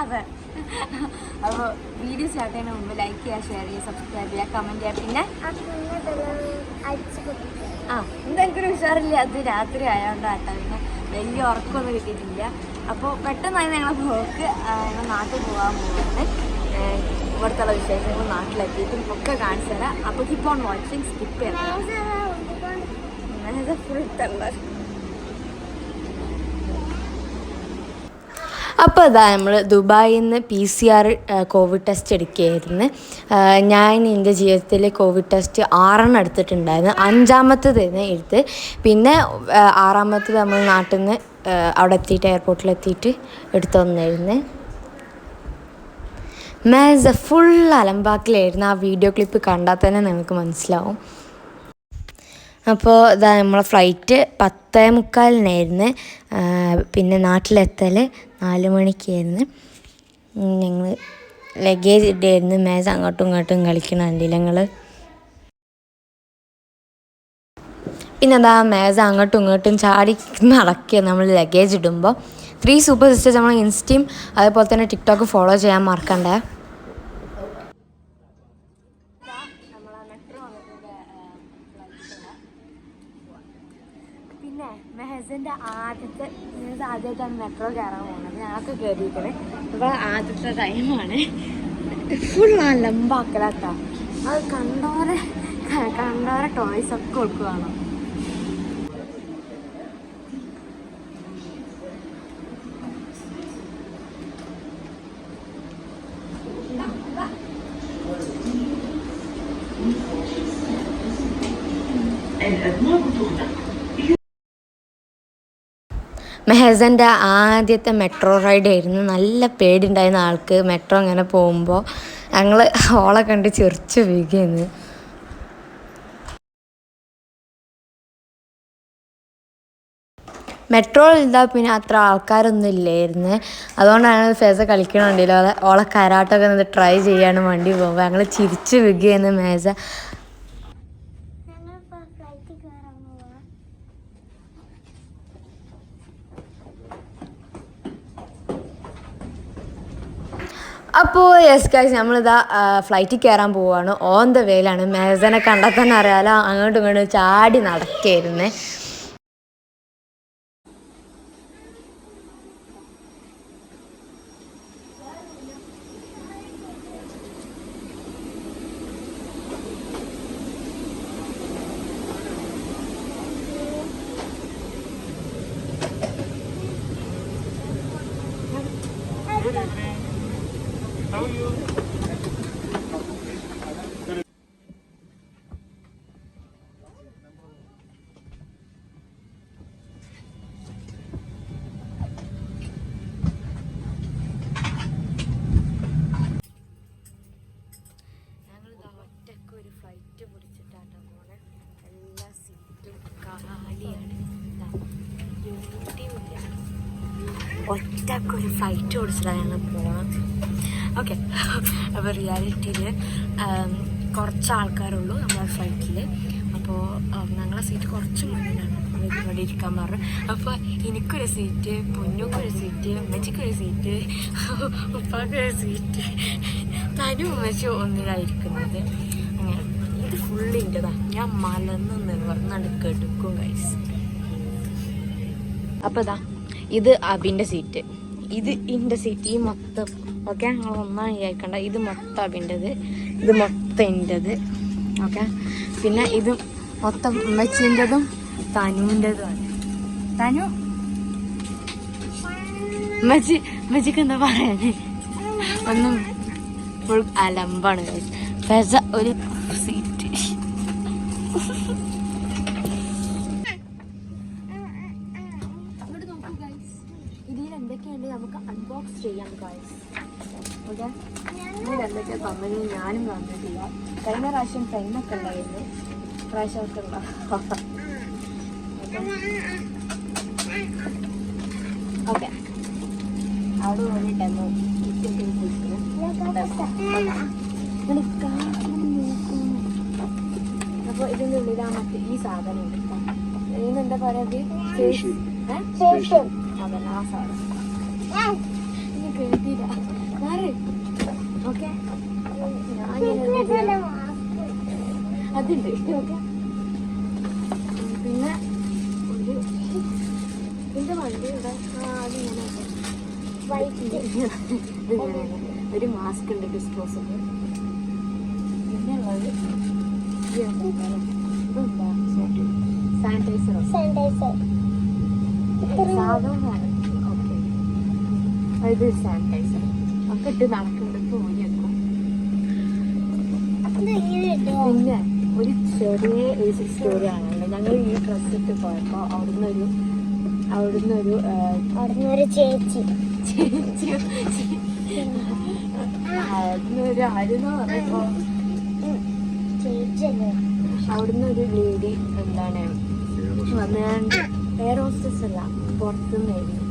അതെ. അപ്പോൾ video start ചെയ്യുന്ന മുമ്പ് ലൈക്ക് ചെയ്യുക, ഷെയർ ചെയ്യുക, സബ്സ്ക്രൈബ് ചെയ്യുക, കമൻറ്റ് ചെയ്യുക. പിന്നെ എന്തെങ്കിലും ഉഷാറില്ല, അത് രാത്രി ആയതുകൊണ്ടാട്ടോ. പിന്നെ വലിയ ഉറക്കമൊന്നും കിട്ടിയിട്ടില്ല. അപ്പോൾ പെട്ടെന്നായി ഞങ്ങളെ പോക്ക് ഞങ്ങൾ നാട്ടിൽ പോകാൻ പോകുന്നത്. ഇവിടുത്തെ വിശേഷങ്ങൾ നാട്ടിലെത്തിയിട്ടും ഒക്കെ കാണിച്ചു തരാം. അപ്പോൾ കീപ്പ് ഓൺ വാച്ചിങ്, സ്കിപ്പ് ചെയ്യാം. ഫുൾ തള്ളർ. അപ്പോൾ അതാ നമ്മൾ ദുബായിൽ നിന്ന് PCR കോവിഡ് ടെസ്റ്റ് എടുക്കുകയായിരുന്നു. ഞാൻ എൻ്റെ ജീവിതത്തിൽ കോവിഡ് ടെസ്റ്റ് 6 എടുത്തിട്ടുണ്ടായിരുന്നു. 5-മത്തേതായിരുന്നു എടുത്ത്. പിന്നെ 6-മത്തേത് നമ്മൾ നാട്ടിൽ നിന്ന് അവിടെ എത്തിയിട്ട് എയർപോർട്ടിലെത്തിയിട്ട് എടുത്തു വന്നായിരുന്നു. മേസ ഫുൾ അലമ്പാക്കിലായിരുന്നു. ആ വീഡിയോ ക്ലിപ്പ് കണ്ടാൽ തന്നെ നമുക്ക് മനസ്സിലാവും. അപ്പോൾ ഇതാ നമ്മളെ ഫ്ലൈറ്റ് 10:45 പിന്നെ നാട്ടിലെത്തൽ 4 മണിക്കായിരുന്നു. ഞങ്ങൾ ലഗേജ് ഇട്ടായിരുന്നു. മേസ അങ്ങോട്ടും ഇങ്ങോട്ടും കളിക്കണുണ്ടല്ലോ ഞങ്ങൾ. പിന്നെ അതാ മേസ അങ്ങോട്ടും ഇങ്ങോട്ടും ചാടി നടക്കുക നമ്മൾ ലഗേജ് ഇടുമ്പോൾ. 3 സൂപ്പർ സിസ്റ്റേഴ്സ് നമ്മൾ ഇൻസ്റ്റയും അതേപോലെ തന്നെ ടിക്ടോക്ക് ഫോളോ ചെയ്യാൻ മറക്കണ്ടേ. പിന്നെ മെഹസിൻ്റെ ആദ്യമായിട്ടാണ് മെട്രോ കയറാൻ പോകുന്നത്. ഞങ്ങൾക്ക് കയറിയിരിക്കണേ. അപ്പോൾ ആദ്യത്തെ ടൈമാണ്. ഫുൾ ലംബാക്കലാട്ടോ. അത് കണ്ടോരെ ടോയ്സ് ഒക്കെ കൊടുക്കുകയാണ്. മെഹസൻ്റെ ആദ്യത്തെ മെട്രോ റൈഡായിരുന്നു. നല്ല പേടിയുണ്ടായിരുന്ന ആൾക്ക് മെട്രോ ഇങ്ങനെ പോകുമ്പോൾ. ഞങ്ങൾ ഓളെ കണ്ട് ചിരിച്ച് വീഴുകയായിരുന്നു. മെട്രോ ഇതാ പിന്നെ അത്ര ആൾക്കാരൊന്നും ഇല്ലായിരുന്നു. അതുകൊണ്ടാണ് ഫേസ കളിക്കണുണ്ടല്ലോ. ഓളെ കരാട്ടൊക്കെ ഒന്ന് ട്രൈ ചെയ്യാനും വേണ്ടി പോകുമ്പോൾ ഞങ്ങൾ ചിരിച്ച് വീഴുകയായിരുന്നു. മേസ അപ്പോൾ യെസ് ഗൈസ്, നമ്മളിതാ ഫ്ലൈറ്റിൽ കയറാൻ പോവുകയാണ്. On the വേയിലാണ്. മേസനെ കണ്ടാൽ തന്നെ അറിയാലോ, അങ്ങോട്ടും ഇങ്ങോട്ടും ചാടി നടക്കായിരുന്നേ. How are you? ഒരു ഫ്ലൈറ്റ് പിടിച്ചിട്ടാട്ടോ പോണെ. എല്ലാ സീറ്റും കാലിയാണ്. ഒറ്റക്കൊരു ഫ്ലൈറ്റ് പിടിച്ചിട്ടാണ് ഞങ്ങൾ പോകണം. ഓക്കെ, അപ്പോൾ റിയാലിറ്റിയിൽ കുറച്ച് ആൾക്കാരുള്ളൂ നമ്മുടെ ഫ്ലൈറ്റിൽ. അപ്പോൾ ഞങ്ങളെ സീറ്റ് കുറച്ച് മുന്നിലാണ്. ഇവിടെ ഇരിക്കാൻ പറഞ്ഞു. അപ്പോൾ എനിക്കൊരു സീറ്റ്, പൊന്നുക്കൊരു സീറ്റ്, ഉമ്മച്ചിക്കൊരു സീറ്റ്, ഉപ്പാക്കൊരു സീറ്റ്, തനും ഉമ്മച്ചി ഒന്നിലായിരിക്കുന്നത്. അങ്ങനെ ഇത് ഫുള്ളിൻ്റെതാ. ഞാൻ മലന്ന് നിവർന്നാണ്ട് കെടുക്കും ഗൈസ്. അപ്പോൾ ഇതാ ഇത് അബിൻ്റെ സീറ്റ്, ഇത് എൻ്റെ സീറ്റ്. ഈ മൊത്തം ഓക്കെ, ഞങ്ങൾ ഒന്നാണ് വിചാരിക്കണ്ട. ഇത് മൊത്തം അബിൻ്റെത്, ഇത് മൊത്തം എൻ്റെത്. ഓക്കെ, പിന്നെ ഇത് മൊത്തം ഉമ്മച്ചിൻ്റെതും തനുവിൻ്റെതുമാണ്. തനു ഉമ്മച്ചിക്ക് എന്താ പറയാന്? ഒന്നും ഫുൾ അലമ്പാണ് ഗൈസ്. ഫെസ ഒരു സീറ്റ്. എന്തൊക്കെയുണ്ട് നമുക്ക് അൺബോക്സ് ചെയ്യാം ഗൈസ്. ഓക്കെ, ഇതിൽ എന്തൊക്കെയാണ് തന്നത് ഞാനും തന്നിട്ടില്ല. കഴിഞ്ഞ പ്രാവശ്യം ഫ്രൈമൊക്കെ ഉണ്ടായിരുന്നു, പ്രാവശ്യമൊക്കെ ഉണ്ടാവും. ഓക്കെ, അവിടെ വന്നിട്ടെന്നോ കിറ്റൊക്കെ അപ്പോൾ ഇതിൻ്റെ ഉള്ളിൽ ആ മറ്റേ ഈ സാധനം ഉണ്ട്. ഇതിനെന്താ പറയുക? അതല്ല ആ സാധനം. ഓക്കെ അതുണ്ട് ഓക്കെ. പിന്നെ ഒരു ഇതിൻ്റെ വണ്ടി ഇവിടെ അതിങ്ങനെ ഒരു മാസ്ക് ഉണ്ട് ഡിസ്പോസിബിൾ. പിന്നെ ഉള്ളത് ഇതെന്താ സാനിറ്റൈസറോ സാധാരണ ഓക്കെ. ഇത് സാനിറ്റൈസർ ഒക്കെ ഇട്ട് നടക്കുന്നുണ്ട് പോയി വെക്കും. പിന്നെ ഒരു ചെറിയ സ്റ്റോറി ആണല്ലോ. ഞങ്ങൾ ഈ ഡ്രസ് ഇട്ട് പോയപ്പോൾ അവിടുന്നൊരു ചേച്ചി അവിടുന്നൊരു ആരെന്ന് പറഞ്ഞപ്പോ അവിടുന്ന് ഒരു ലേഡി എന്താണ് വന്നുകൊണ്ട് എയർ ഹോസ്റ്റസ് അല്ല പുറത്തുനിന്നായിരുന്നു.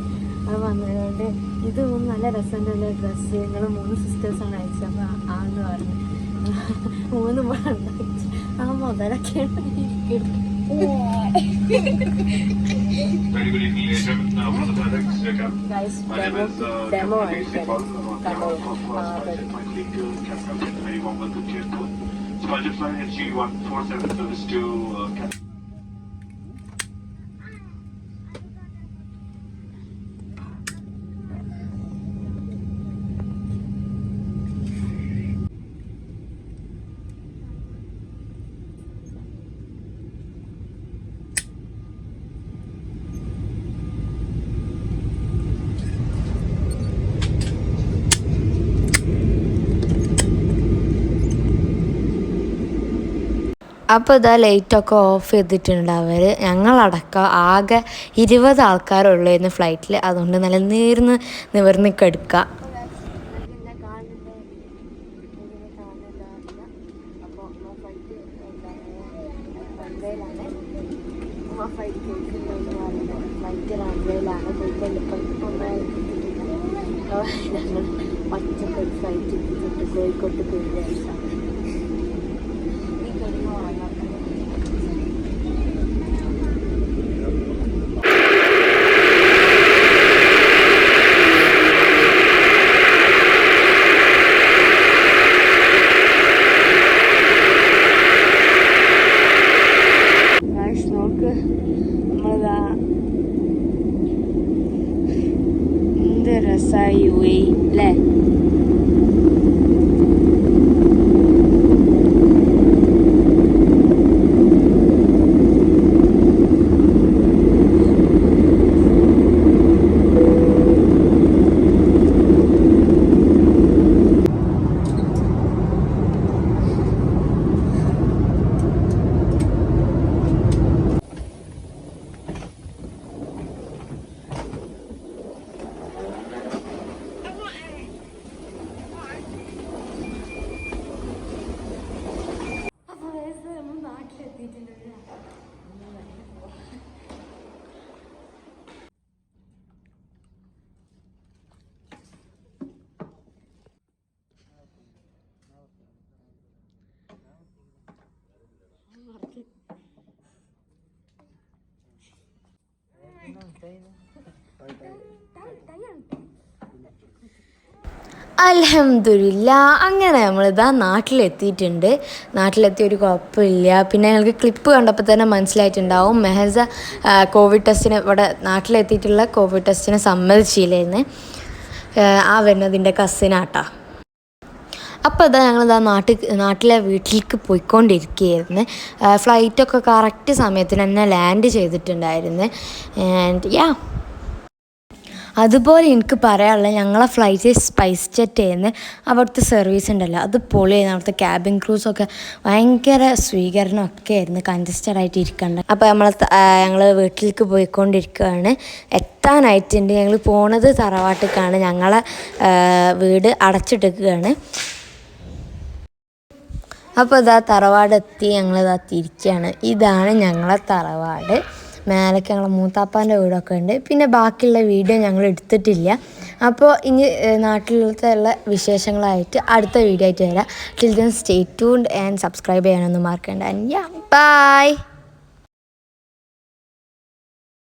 അത് വന്നതുകൊണ്ട് ഇത് നല്ല രസമുള്ള ഡ്രസ്സ് നിങ്ങൾ 3 സിസ്റ്റേഴ്സാണ് അയച്ചത്. അപ്പോൾ ആന്ന് പറഞ്ഞു 3 ആ മുതലൊക്കെയാണ് ഇരിക്കുന്നത്. Demo Butterfly SG147 service to അപ്പോൾ ഇതാ ലൈറ്റൊക്കെ ഓഫ് ചെയ്തിട്ടുണ്ട് അവർ. ഞങ്ങളടക്കം ആകെ 20 ആൾക്കാരുള്ളായിരുന്നു ഫ്ലൈറ്റിൽ. അതുകൊണ്ട് നല്ല നിവർന്ന് കിടക്കുക. പച്ചക്കറി ഫ്ലൈറ്റ് കോഴിക്കോട്ട് പോയി. നോക്ക് നമ്മളിതാ എന്ത് രസമായി UAE അല്ലേ? അൽഹംദുലില്ലാ അങ്ങനെ നമ്മളിതാ നാട്ടിലെത്തിയിട്ടുണ്ട്. നാട്ടിലെത്തി ഒരു കുഴപ്പമില്ല. പിന്നെ ഞങ്ങൾക്ക് ക്ലിപ്പ് കണ്ടപ്പോൾ തന്നെ മനസ്സിലായിട്ടുണ്ടാവും മെഹസ കോവിഡ് ടെസ്റ്റിന് ഇവിടെ നാട്ടിലെത്തിയിട്ടുള്ള കോവിഡ് ടെസ്റ്റിന് സമ്മതിച്ചില്ലായിരുന്നു. ആ വരുന്നതിൻ്റെ കസിനാട്ടാ. അപ്പോൾ ഇതാ ഞങ്ങളിതാ നാട്ടിലെ വീട്ടിലേക്ക് പോയിക്കൊണ്ടിരിക്കുകയായിരുന്നു. ഫ്ലൈറ്റൊക്കെ കറക്റ്റ് സമയത്തിന് തന്നെ ലാൻഡ് ചെയ്തിട്ടുണ്ടായിരുന്നു. ആൻഡ് യാ അതുപോലെ എനിക്ക് പറയാനുള്ളത് ഞങ്ങളെ ഫ്ലൈറ്റ് സ്പൈസ് ജെറ്റ് ചെയ്യുന്ന അവിടുത്തെ സർവീസ് ഉണ്ടല്ലോ അത് പൊളിയായിരുന്നു. അവിടുത്തെ ക്യാബിൻ ക്രൂസൊക്കെ ഭയങ്കര സ്വീകരണമൊക്കെ ആയിരുന്നു. കൺജസ്റ്റഡ് ആയിട്ട് ഇരിക്കണ്ട. അപ്പോൾ ഞങ്ങൾ വീട്ടിലേക്ക് പോയിക്കൊണ്ടിരിക്കുകയാണ്. എത്താനായിട്ടുണ്ട്. ഞങ്ങൾ പോണത് തറവാട്ടിലേക്കാണ്. ഞങ്ങളെ വീട് അടച്ചിട്ടിരിക്കുകയാണ്. അപ്പോൾ ഇതാ തറവാടെത്തി. ഞങ്ങളിതാ തിരിക്കുകയാണ്. ഇതാണ് ഞങ്ങളെ തറവാട്. മേലേക്ക് ഞങ്ങളെ മൂത്താപ്പാൻ്റെ വീടൊക്കെ ഉണ്ട്. പിന്നെ ബാക്കിയുള്ള വീഡിയോ ഞങ്ങൾ എടുത്തിട്ടില്ല. അപ്പോൾ ഇനി നാട്ടിലത്തെ വിശേഷങ്ങളായിട്ട് അടുത്ത വീഡിയോ ആയിട്ട് വരാം. Till then stay tuned and subscribe ചെയ്യാനൊന്നും മറക്കണ്ട. And yeah by.